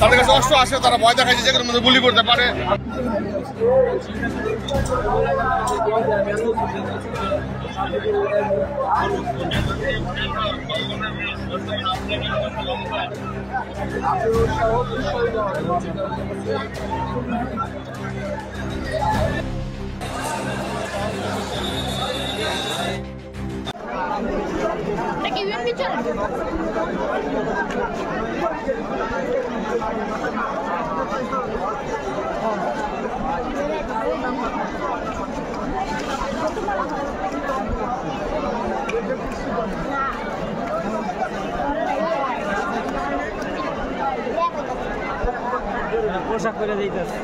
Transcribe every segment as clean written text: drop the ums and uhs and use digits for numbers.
তাদের কাছে অস্ত্র আছে, তারা ভয় দেখাচ্ছে যে মধ্যে গুলি করতে পারে। পোশাক করে দিতেছে।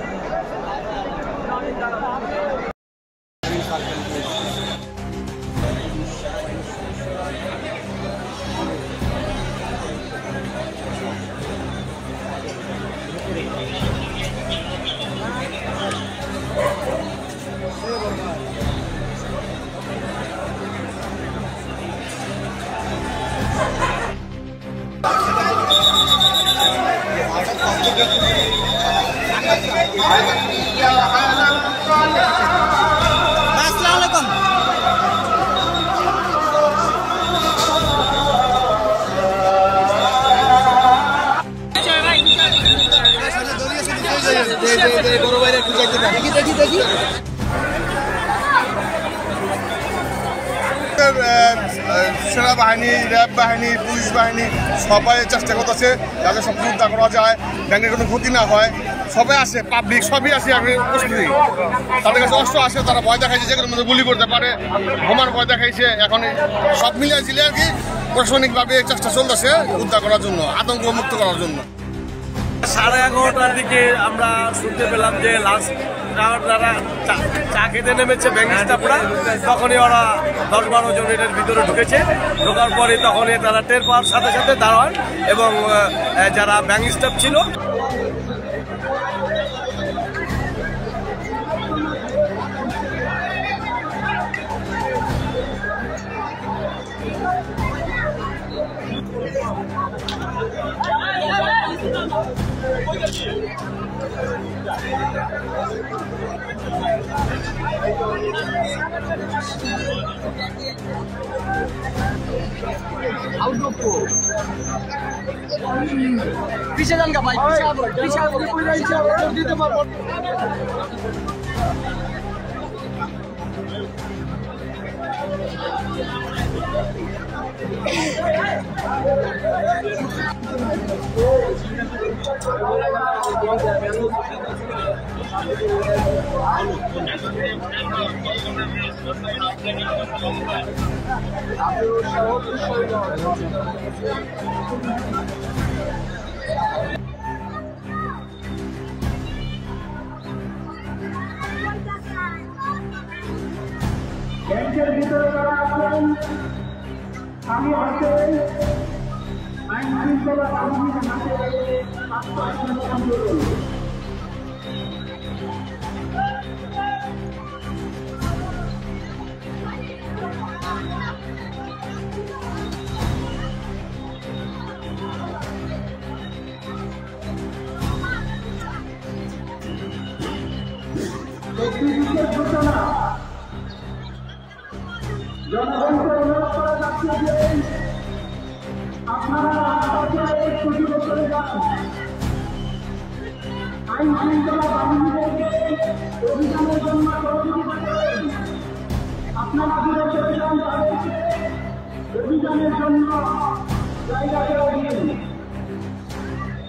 সেনাবাহিনী, র্যাব বাহিনী, পুলিশ বাহিনী সবাই চেষ্টা করতেছে যাতে সব উদ্ধার করা যায়, ব্যাংকের কোনো ক্ষতি না হয়। সবাই আসে, পাবলিক সবই আসে উপস্থিতি। তাদের কাছে অস্ত্র আছে, তারা ভয় দেখাইছে যে মধ্যে গুলি করতে পারে, বোমার ভয় দেখাইছে। এখন সব মিলিয়েছিল আর কি, প্রশাসনিকভাবে চেষ্টা চলতেছে উদ্ধার করার জন্য, আতঙ্ক মুক্ত করার জন্য। 11:30টার দিকে আমরা শুনতে পেলাম যে লাস্ট যারা চা খেতে নেমেছে ব্যাংক স্টাফরা, তখনই ওরা 10-12 জন এটার ভিতরে ঢুকেছে। ঢোকার পরে তখনই তারা টের পাওয়ার সাথে সাথে দাঁড়ান এবং যারা ব্যাংক স্টাফ ছিল पीछे जान का भाई पीछे दिते पारबो ব্যাংকের ভিতরে যারা আছেন আমি হাতে আইন শৃঙ্খলা বাহিনীর হাতে আত্মসমর্পণ করুন। একটি বিশেষ ঘটনা জনগণকে অনুরোধ করা যাচ্ছে যে আপনারা রাস্তায় প্রতিরোধ করে যান। আইন শৃঙ্খলা বাহিনীদেরকে অভিযানের জন্য সহযোগিতা করেন। আপনারা দূরে চলে যান, তাদেরকে অভিযানের জন্য জায়গা করে দিন।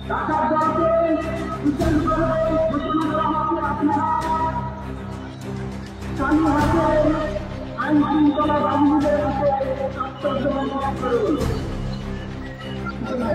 ঢাকার দলকে বিশেষ করে ঘোষণা করা হচ্ছে আপনারা স্থানীয় হাতে আইন শৃঙ্খলা বাহিনীদের হাতে আত্মসমর্পণ করুন। আপনার